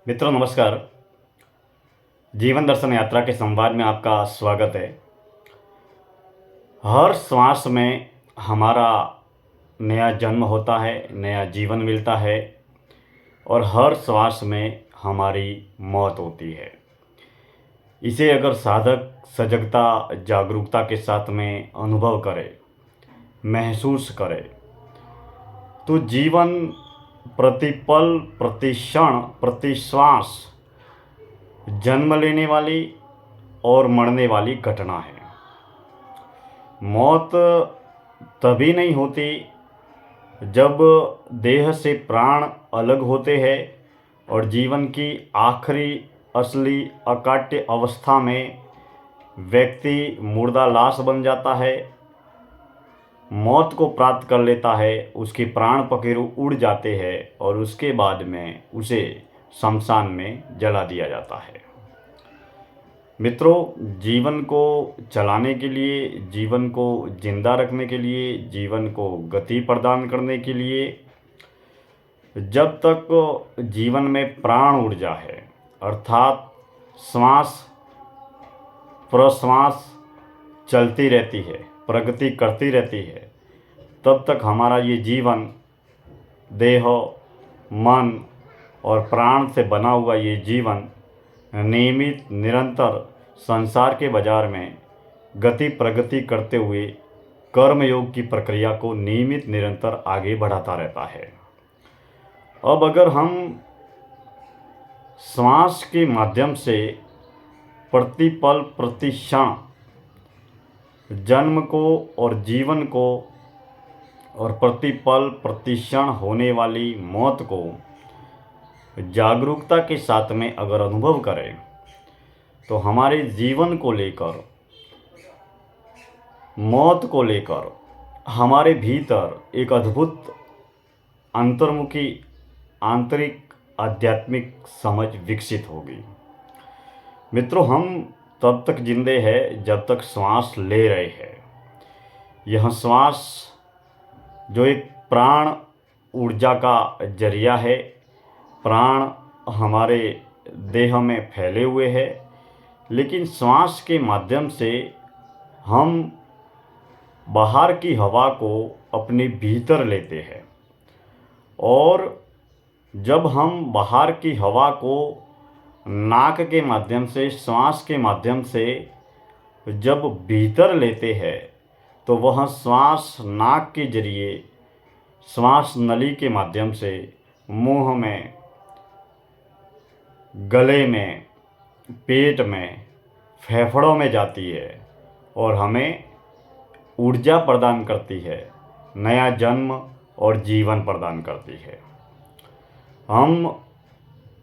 मित्रों नमस्कार। जीवन दर्शन यात्रा के संवाद में आपका स्वागत है। हर श्वास में हमारा नया जन्म होता है, नया जीवन मिलता है और हर श्वास में हमारी मौत होती है। इसे अगर साधक सजगता, जागरूकता के साथ में अनुभव करे, महसूस करे, तो जीवन प्रतिपल, प्रतिक्षण, प्रति श्वास जन्म लेने वाली और मरने वाली घटना है। मौत तभी नहीं होती जब देह से प्राण अलग होते हैं और जीवन की आखिरी असली अकाट्य अवस्था में व्यक्ति मुर्दा लाश बन जाता है, मौत को प्राप्त कर लेता है, उसके प्राण पखेरु उड़ जाते हैं और उसके बाद में उसे शमशान में जला दिया जाता है। मित्रों, जीवन को चलाने के लिए, जीवन को जिंदा रखने के लिए, जीवन को गति प्रदान करने के लिए जब तक जीवन में प्राण ऊर्जा है, अर्थात श्वास प्रश्वास चलती रहती है, प्रगति करती रहती है, तब तक हमारा ये जीवन देह, मन और प्राण से बना हुआ ये जीवन नियमित निरंतर संसार के बाजार में गति प्रगति करते हुए कर्मयोग की प्रक्रिया को नियमित निरंतर आगे बढ़ाता रहता है। अब अगर हम श्वास के माध्यम से प्रतिपल प्रतिक्षण जन्म को और जीवन को और प्रतिपल प्रतिक्षण होने वाली मौत को जागरूकता के साथ में अगर अनुभव करें तो हमारे जीवन को लेकर, मौत को लेकर हमारे भीतर एक अद्भुत अंतर्मुखी आंतरिक आध्यात्मिक समझ विकसित होगी। मित्रों, हम तब तक जिंदे हैं जब तक श्वास ले रहे हैं। यह श्वास जो एक प्राण ऊर्जा का जरिया है, प्राण हमारे देह में फैले हुए हैं, लेकिन श्वास के माध्यम से हम बाहर की हवा को अपने भीतर लेते हैं और जब हम बाहर की हवा को नाक के माध्यम से, श्वास के माध्यम से जब भीतर लेते हैं तो वह श्वास नाक के जरिए श्वास नली के माध्यम से मुंह में, गले में, पेट में, फेफड़ों में जाती है और हमें ऊर्जा प्रदान करती है, नया जन्म और जीवन प्रदान करती है। हम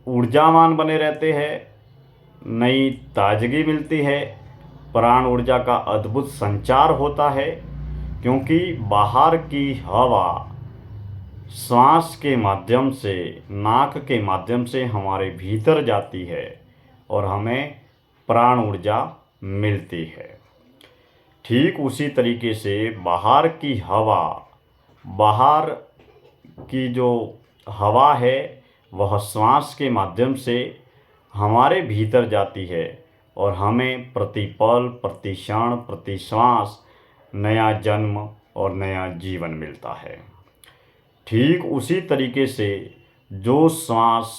ऊर्जावान बने रहते हैं, नई ताजगी मिलती है, प्राण ऊर्जा का अद्भुत संचार होता है, क्योंकि बाहर की हवा श्वास के माध्यम से, नाक के माध्यम से हमारे भीतर जाती है और हमें प्राण ऊर्जा मिलती है। ठीक उसी तरीके से बाहर की हवा, बाहर की जो हवा है वह श्वास के माध्यम से हमारे भीतर जाती है और हमें प्रतिपल, प्रतिक्षण, प्रति श्वास नया जन्म और नया जीवन मिलता है। ठीक उसी तरीके से जो श्वास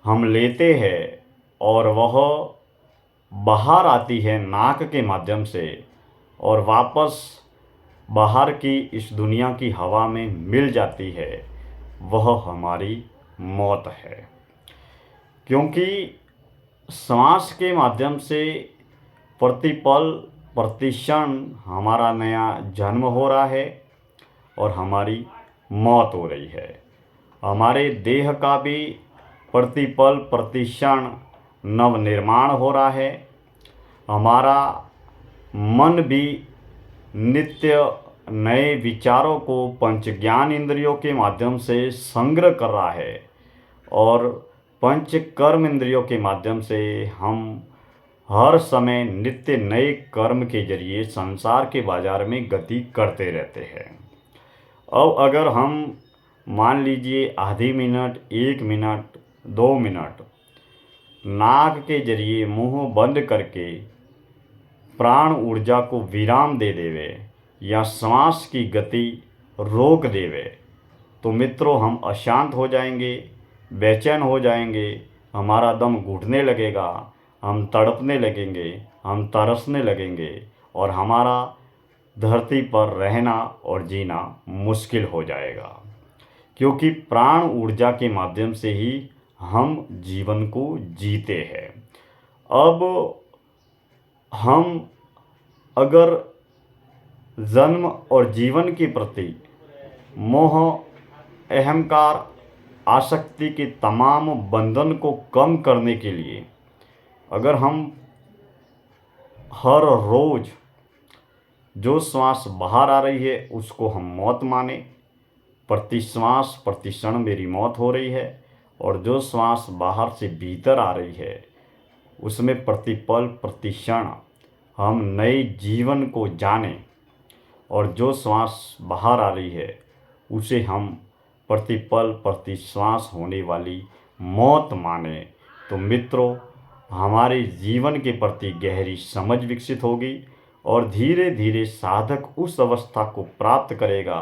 हम लेते हैं और वह बाहर आती है नाक के माध्यम से और वापस बाहर की इस दुनिया की हवा में मिल जाती है, वह हमारी मौत है। क्योंकि श्वास के माध्यम से प्रतिपल प्रतिक्षण हमारा नया जन्म हो रहा है और हमारी मौत हो रही है। हमारे देह का भी प्रतिपल प्रतिक्षण नव निर्माण हो रहा है। हमारा मन भी नित्य नए विचारों को पंच ज्ञान इंद्रियों के माध्यम से संग्रह कर रहा है और पंच कर्म इंद्रियों के माध्यम से हम हर समय नित्य नए कर्म के जरिए संसार के बाजार में गति करते रहते हैं। अब अगर हम मान लीजिए आधी मिनट, 1 मिनट 2 मिनट नाक के जरिए मुंह बंद करके प्राण ऊर्जा को विराम दे देवे या श्वास की गति रोक देवे तो मित्रों हम अशांत हो जाएंगे, बेचैन हो जाएंगे, हमारा दम घुटने लगेगा, हम तड़पने लगेंगे, हम तरसने लगेंगे और हमारा धरती पर रहना और जीना मुश्किल हो जाएगा। क्योंकि प्राण ऊर्जा के माध्यम से ही हम जीवन को जीते हैं। अब हम अगर जन्म और जीवन के प्रति मोह, अहंकार, आसक्ति के तमाम बंधन को कम करने के लिए अगर हम हर रोज़ जो श्वास बाहर आ रही है उसको हम मौत माने, प्रति श्वास प्रति क्षण मेरी मौत हो रही है, और जो श्वास बाहर से भीतर आ रही है उसमें प्रति पल प्रति क्षण हम नए जीवन को जाने, और जो श्वास बाहर आ रही है उसे हम प्रति पल प्रति श्वास होने वाली मौत माने तो मित्रों हमारे जीवन के प्रति गहरी समझ विकसित होगी और धीरे धीरे साधक उस अवस्था को प्राप्त करेगा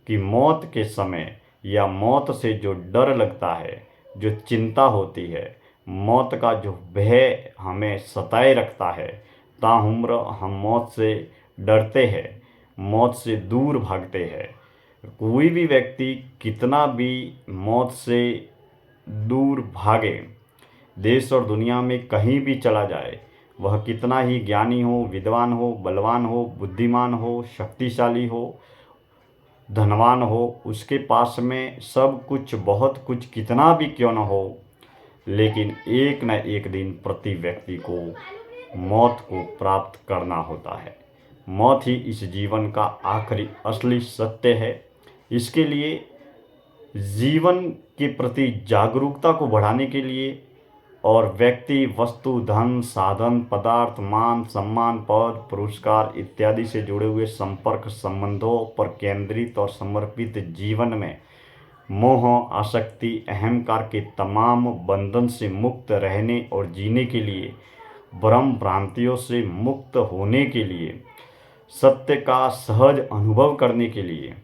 कि मौत के समय या मौत से जो डर लगता है, जो चिंता होती है, मौत का जो भय हमें सताए रखता है, ताउम्र हम मौत से डरते हैं, मौत से दूर भागते हैं। कोई भी व्यक्ति कितना भी मौत से दूर भागे, देश और दुनिया में कहीं भी चला जाए, वह कितना ही ज्ञानी हो, विद्वान हो, बलवान हो, बुद्धिमान हो, शक्तिशाली हो, धनवान हो, उसके पास में सब कुछ बहुत कुछ कितना भी क्यों न हो, लेकिन एक न एक दिन प्रति व्यक्ति को मौत को प्राप्त करना होता है। मौत ही इस जीवन का आखिरी असली सत्य है। इसके लिए जीवन के प्रति जागरूकता को बढ़ाने के लिए और व्यक्ति, वस्तु, धन, साधन, पदार्थ, मान, सम्मान, पद, पुरस्कार इत्यादि से जुड़े हुए संपर्क संबंधों पर केंद्रित और समर्पित जीवन में मोह, आसक्ति, अहंकार के तमाम बंधन से मुक्त रहने और जीने के लिए, भ्रम भ्रांतियों से मुक्त होने के लिए, सत्य का सहज अनुभव करने के लिए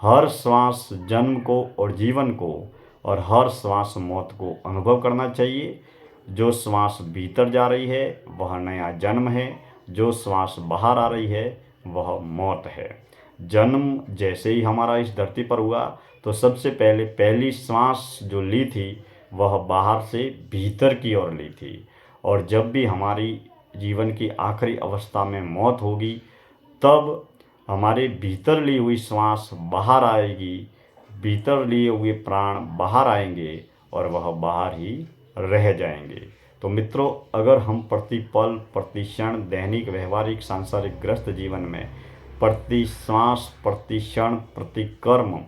हर श्वास जन्म को और जीवन को और हर श्वास मौत को अनुभव करना चाहिए। जो श्वास भीतर जा रही है वह नया जन्म है, जो श्वास बाहर आ रही है वह मौत है। जन्म जैसे ही हमारा इस धरती पर हुआ तो सबसे पहले पहली श्वास जो ली थी वह बाहर से भीतर की ओर ली थी, और जब भी हमारी जीवन की आखिरी अवस्था में मौत होगी तब हमारे भीतर ली हुई श्वास बाहर आएगी, भीतर लिए हुए प्राण बाहर आएंगे और वह बाहर ही रह जाएंगे। तो मित्रों अगर हम प्रति पल प्रति क्षण दैनिक व्यवहारिक सांसारिक ग्रस्त जीवन में प्रति श्वास प्रति क्षण प्रति कर्म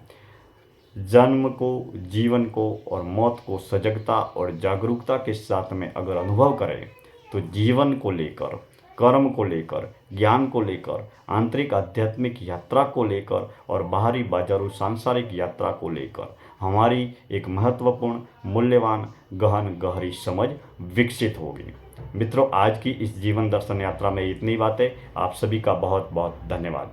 जन्म को, जीवन को और मौत को सजगता और जागरूकता के साथ में अगर अनुभव करें तो जीवन को लेकर, कर्म को लेकर, ज्ञान को लेकर, आंतरिक आध्यात्मिक यात्रा को लेकर और बाहरी बाजारू सांसारिक यात्रा को लेकर हमारी एक महत्वपूर्ण, मूल्यवान, गहन गहरी समझ विकसित होगी। मित्रों आज की इस जीवन दर्शन यात्रा में इतनी बातें। आप सभी का बहुत बहुत धन्यवाद।